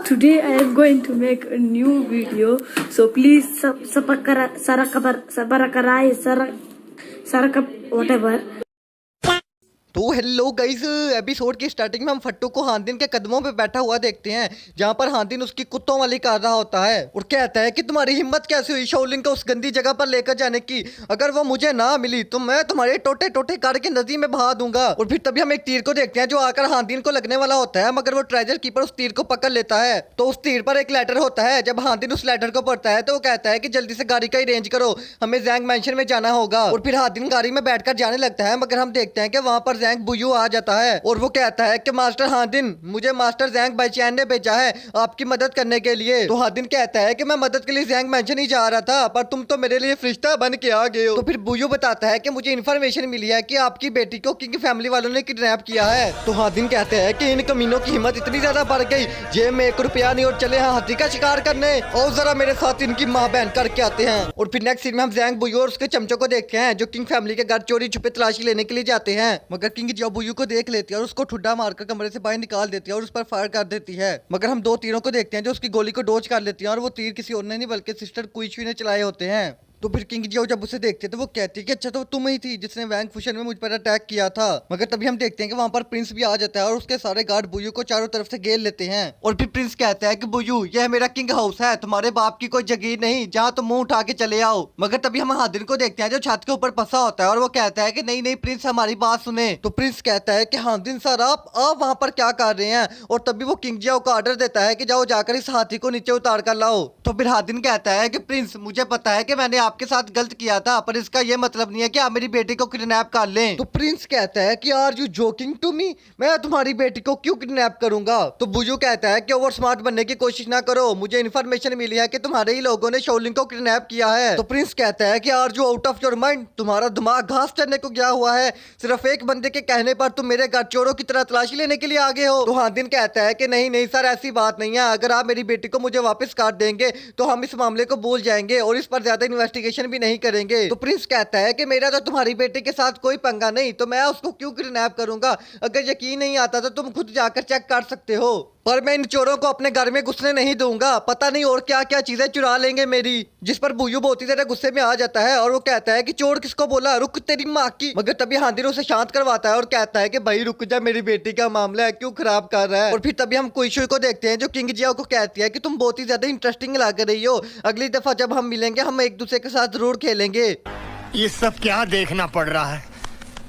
Today I am going to make a new video, so please whatever. तो hello guys, episode की starting में हम फट्टू को हांदिन के कदमों पे बैठा हुआ देखते हैं, जहां पर हांदिन उसकी कुत्तों वाली कर रहा होता है और कहता है कि तुम्हारी हिम्मत कैसे हुई शाओलिन को उस गंदी जगह पर लेकर जाने की। अगर वो मुझे ना मिली तो मैं तुम्हारे टोटे टोटे काट के नदी में बहा दूंगा। और फिर तभी हम एक तीर को देखते हैं जो आकर हांदिन को लगने वाला होता है, मगर वो ट्रेजर कीपर उस तीर को पकड़ लेता है। तो उस तीर पर एक लेटर होता है। जब हांदिन उस लेटर को पढ़ता है तो वो कहता है कि जल्दी से गाड़ी का अरेंज करो, हमें जैंग मैंशन में जाना होगा। और फिर हांदिन गाड़ी में बैठकर जाने लगता है, मगर हम देखते हैं कि वहां पर जैंग बुयू आ जाता है और वो कहता है कि मास्टर हांदिन, मुझे मास्टर जैंग बाइचैन ने भेजा है आपकी मदद करने के लिए। तो हांदिन कहता है कि मैं मदद के लिए जैंग मैंशन ही जा रहा था, पर तुम तो मेरे लिए फरिश्ता बन के आ गए हो। तो फिर बुयू बताता है कि मुझे इन्फॉर्मेशन मिली है कि आपकी बेटी को किंग फैमिली वालों ने किडनैप किया है। तो हांदिन कहते हैं कि इन कमीनों की हिम्मत इतनी ज्यादा बढ़ गई, जेब में 1 रुपया नहीं और चले हाथी का शिकार करने, और जरा मेरे साथ इनकी माँ बहन करके आते हैं। और फिर नेक्स्ट सीन में हम जैंग बुयू और उसके चमचों को देखते हैं जो किंग फैमिली के घर चोरी छुपे तलाशी लेने के लिए जाते हैं। मगर किंग जो बुयू को देख लेती है और उसको ठुड्डा मारकर कमरे से बाहर निकाल देती है और उस पर फायर कर देती है। मगर हम 2 तीरों को देखते हैं जो उसकी गोली को डोज कर लेती हैं और वो तीर किसी और ने नहीं बल्कि सिस्टर कुइशुई ने चलाए होते हैं। तो फिर किंग जियो जब उसे देखते तो वो कहती है कि अच्छा तो तुम ही थी जिसने वैंग फुशन में मुझ पर अटैक किया था। मगर तभी हम देखते हैं कि वहां पर प्रिंस भी आ जाता है और उसके सारे गार्ड बुयू को चारों तरफ से घेर लेते हैं। और फिर प्रिंस कहता है कि बुयू, यह मेरा किंग हाउस है, तुम्हारे बाप की कोई जगीर नहीं जहाँ तुम मुंह उठा के चले आओ। मगर तभी हम हांदिन को देखते हैं जो छत के ऊपर फंसा होता है और वो कहता है कि नहीं नहीं प्रिंस, हमारी बात सुने। तो प्रिंस कहता है कि हांदिन सर आप वहां पर क्या कर रहे हैं। और तभी वो किंग जियो को ऑर्डर देता है कि जाओ जाकर इस हाथी को नीचे उतार कर लाओ। तो फिर हांदिन कहता है कि प्रिंस, मुझे पता है कि मैंने आपके साथ गलत किया था, पर इसका ये मतलब नहीं है कि आप मेरी बेटी को किडनैप कर लें। तो प्रिंस कहता है कि are you joking to me, मैं तुम्हारी बेटी को क्यों किडनैप करूंगा। तो बुयू कहता है कि ओवर स्मार्ट बनने की कोशिश ना करो, मुझे इन्फॉर्मेशन मिली है कि तुम्हारे ही लोगों ने शाओलिन को किडनैप किया है। तो प्रिंस कहता है कि are you out of your mind, तुम्हारा दिमाग घास चढ़ने को गया हुआ है, सिर्फ एक बंदे के कहने पर तुम मेरे घर चोरों की तरह तलाशी लेने के लिए आ गए हो। तो हांदिन कहता है कि नहीं नहीं सर, ऐसी बात नहीं है, अगर आप मेरी बेटी को मुझे वापस काट देंगे तो हम इस मामले को भूल जाएंगे और इस पर ज्यादा इन्वेस्टिगेशन भी नहीं करेंगे। तो प्रिंस कहता है कि मेरा तो तुम्हारी बेटी के साथ कोई पंगा नहीं, तो मैं उसको क्यों किडनैप करूंगा। अगर यकीन नहीं आता तो तुम खुद जाकर चेक कर सकते हो, पर मैं इन चोरों को अपने घर में घुसने नहीं दूंगा, पता नहीं और क्या क्या चीजें चुरा लेंगे मेरी। जिस पर बुयू बहुत ही ज्यादा गुस्से में आ जाता है और वो कहता है कि चोर किसको बोला, रुक तेरी माँ की। मगर तभी हांदिन उसे शांत करवाता है और कहता है कि भाई रुक जा, मेरी बेटी का मामला है, क्यों खराब कर रहा है। और फिर तभी हम कुइशुई को देखते हैं जो किंग जियो को कहती है कि तुम बहुत ही ज्यादा इंटरेस्टिंग लग रही हो, अगली दफा जब हम मिलेंगे हम एक दूसरे के साथ जरूर खेलेंगे। ये सब क्या देखना पड़ रहा है,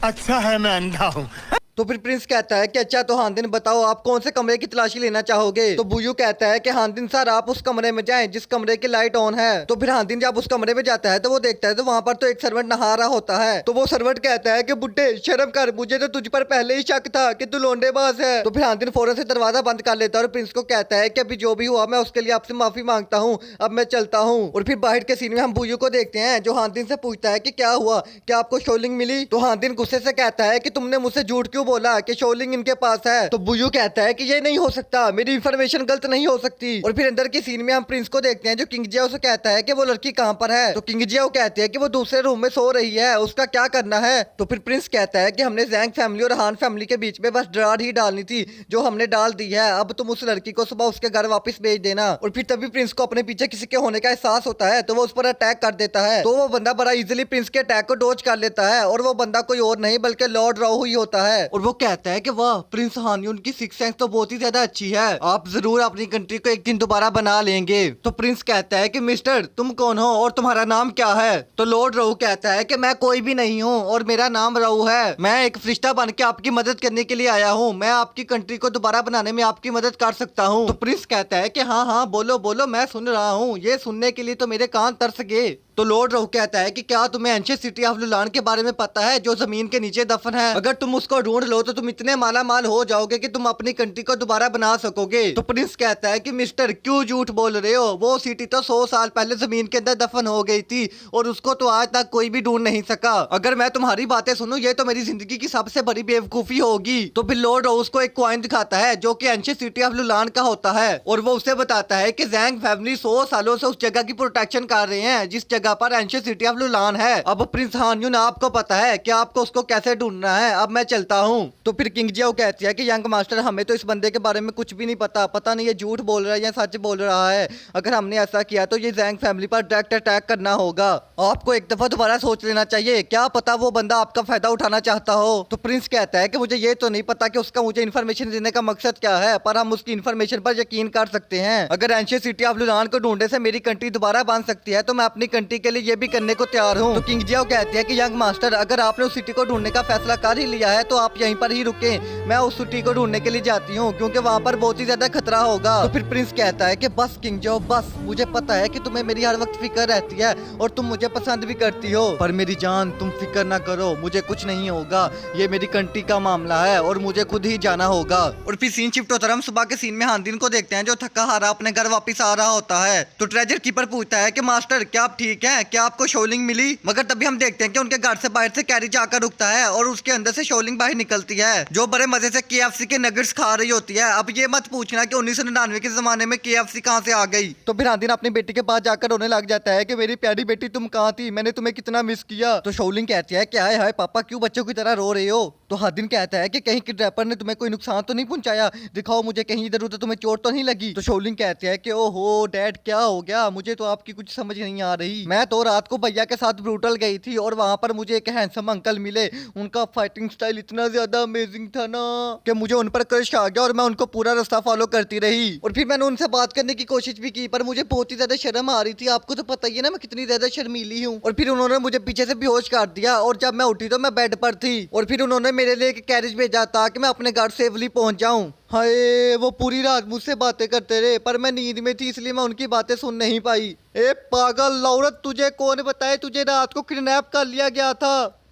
अच्छा है मैं अंधा हूँ। तो फिर प्रिंस कहता है कि अच्छा तो हांदिन बताओ आप कौन से कमरे की तलाशी लेना चाहोगे। तो बुयू कहता है कि हांदिन सर आप उस कमरे में जाएं जिस कमरे की लाइट ऑन है। तो फिर हांदिन जब उस कमरे में जाता है तो वो देखता है तो वहां पर तो एक सर्वेंट नहा रहा होता है। तो वो सर्वेंट कहता है कि बुड्ढे शर्म कर, मुझे तो तुझ पर पहले ही शक था कि तू लोंडेबाज है। तो फिर हांदिन फौरन से दरवाजा बंद कर लेता है और प्रिंस को कहता है कि अभी जो भी हुआ मैं उसके लिए आपसे माफी मांगता हूँ, अब मैं चलता हूँ। और फिर बाहर के सीन में हम बुयू को देखते हैं जो हांदिन से पूछता है कि क्या हुआ, क्या आपको शाओलिन मिली। तो हांदिन गुस्से से कहता है कि तुमने मुझसे झूठ क्यों बोला कि शाओलिन इनके पास है। तो बुयू कहता है कि ये नहीं हो सकता, मेरी इंफॉर्मेशन गलत नहीं हो सकती। और फिर अंदर की सीन में हम प्रिंस को देखते हैं जो किंग जियो से कहता है कि वो लड़की कहां पर है। तो किंग जियो कहते हैं कि वो दूसरे रूम में सो रही है, उसका क्या करना है। तो फिर प्रिंस कहता है कि हमने जैंग फैमिली और हान फैमिली के बीच में बस दरार ही डालनी थी जो हमने डाल दी है, अब तुम उस लड़की को सुबह उसके घर वापस भेज देना। और फिर तभी प्रिंस को अपने पीछे किसी के होने का एहसास होता है तो वो उस पर अटैक कर देता है। तो वो बंदा बड़ा इजिली प्रिंस के अटैक को डोज कर लेता है और वो बंदा कोई और नहीं बल्कि लॉर्ड राहु ही होता है। और वो कहता है कि वाह प्रिंस हानी, उनकी सिक्स सेंस तो बहुत ही ज्यादा अच्छी है, आप जरूर अपनी कंट्री को एक दिन दोबारा बना लेंगे। तो प्रिंस कहता है कि मिस्टर तुम कौन हो और तुम्हारा नाम क्या है। तो लॉर्ड राहु कहता है कि मैं कोई भी नहीं हूँ और मेरा नाम राहु है, मैं एक फरिश्ता बन के आपकी मदद करने के लिए आया हूँ, मैं आपकी कंट्री को दोबारा बनाने में आपकी मदद कर सकता हूँ। तो प्रिंस कहता है कि हाँ हाँ बोलो बोलो, मैं सुन रहा हूँ, ये सुनने के लिए तो मेरे कान तरस गए। तो लॉर्ड राहु कहता है कि क्या तुम्हें एंशिएंट सिटी ऑफ लुलान के बारे में पता है जो जमीन के नीचे दफन है, अगर तुम उसको ढूंढ लो तो तुम इतने माला माल हो जाओगे कि तुम अपनी कंट्री को दोबारा बना सकोगे। तो प्रिंस कहता है कि मिस्टर क्यों झूठ बोल रहे हो, वो सिटी तो 100 साल पहले जमीन के अंदर दफन हो गई थी और उसको तो आज तक कोई भी ढूंढ नहीं सका, अगर मैं तुम्हारी बातें सुनूं ये तो मेरी जिंदगी की सबसे बड़ी बेवकूफी होगी। तो फिर लॉर्ड राहु उसको एक कॉइन दिखाता है जो कि एंशिएंट सिटी ऑफ लुलान का होता है और वो उसे बताता है कि जैंग फैमिली 100 सालों से उस जगह की प्रोटेक्शन कर रहे हैं जिस जगह जगह पर एंशियंट सिटी ऑफ लुलान है। अब प्रिंस हान यून आपको पता है कि आपको उसको कैसे ढूंढना है, अब मैं चलता हूँ। तो फिर किंग जियाओ कहती है कि यंग मास्टर हमें तो इस बंदे के बारे में कुछ भी नहीं पता, पता नहीं ये झूठ बोल रहा है या सच बोल रहा है। अगर हमने ऐसा किया तो ये जैंग फैमिली पर डायरेक्ट अटैक करना होगा। आपको एक दफा दोबारा सोच लेना चाहिए, क्या पता वो बंदा आपका फायदा उठाना चाहता हो। तो प्रिंस कहता है कि मुझे ये तो नहीं पता कि उसका मुझे इन्फॉर्मेशन देने का मकसद क्या है, पर हम उसकी इन्फॉर्मेशन पर यकीन कर सकते हैं। अगर एंशियंट सिटी ऑफ लुलान को ढूंढने से मेरी कंट्री दोबारा बन सकती है तो मैं अपनी कंट्री के लिए ये भी करने को तैयार हूँ। तो किंग जियाओ कहती है कि यंग मास्टर अगर आपने उस सिटी को ढूंढने का फैसला कर ही लिया है तो आप यहीं पर ही रुके, मैं उस सिटी को ढूंढने के लिए जाती हूँ क्योंकि वहाँ पर बहुत ही ज्यादा खतरा होगा। तो फिर प्रिंस कहता है कि बस किंग जियाओ बस, मुझे पता है कि तुम्हें मेरी हर वक्त फिक्र रहती है और तुम मुझे पसंद भी करती हो, पर मेरी जान तुम फिक्र ना करो, मुझे कुछ नहीं होगा, ये मेरी कंट्री का मामला है और मुझे खुद ही जाना होगा। और फिर सीन शिफ्ट होता है, हम सुबह के सीन में हानदिन को देखते हैं जो थका हारा अपने घर वापस आ रहा होता है। तो ट्रेजर कीपर पूछता है कि मास्टर क्या आप ठीक हैं, क्या आपको शोलिंग मिली? मगर तभी हम देखते हैं कि उनके घर से बाहर से कैरिज आकर रुकता है और उसके अंदर से शोलिंग बाहर निकलती है जो बड़े मजे से KFC के नगेट्स खा रही होती है। अब ये मत पूछना कि 1999 के जमाने में KFC कहाँ से आ गई। तो फिर हानदिन अपनी बेटी के पास जाकर रोने लग जाता है कि मेरी प्यारी बेटी तुम कहाँ थी, मैंने तुम्हें कितना मिस किया। तो शोलिंग कहती है कि हाय हाय पापा क्यों बच्चों की तरह रो रहे हो। तो हानदिन कहता है कि कहीं किडनैपर ने तुम्हें कोई नुकसान तो नहीं पहुंचाया, दिखाओ मुझे कहीं इधर उधर तुम्हें चोट तो नहीं लगी। तो शोलिंग कहती है कि ओहो डैड क्या हो गया, मुझे तो आपकी कुछ समझ नहीं आ रही। मैं तो रात को भैया के साथ ब्रूटल गई थी और वहां पर मुझे एक हैंडसम अंकल मिले, उनका फाइटिंग स्टाइल इतना ज्यादा अमेजिंग था ना कि मुझे उन पर क्रश आ गया और मैं उनको पूरा रास्ता फॉलो करती रही। और फिर मैंने उनसे बात करने की कोशिश भी की पर मुझे बहुत ही ज्यादा शर्म आ रही थी, आपको तो पता ही है ना मैं कितनी ज्यादा शर्मीली हूँ। और फिर उन्होंने मुझे पीछे से बेहोश कर दिया और जब मैं उठी तो मैं बेड पर थी और फिर उन्होंने मेरे लिए एक कैरेज भेजा ताकि मैं अपने घर सेफली पहुंच जाऊं। हाय वो पूरी रात मुझसे बातें करते रहे पर मैं नींद में थी इसलिए मैं उनकी बातें सुन नहीं पाई। ए पागल औरत, तुझे कौन बताए तुझे रात को किडनैप कर लिया गया था।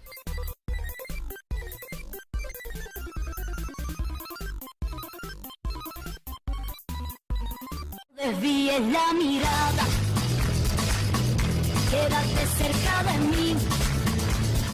Desvíes la mirada, quédate cerca de mí.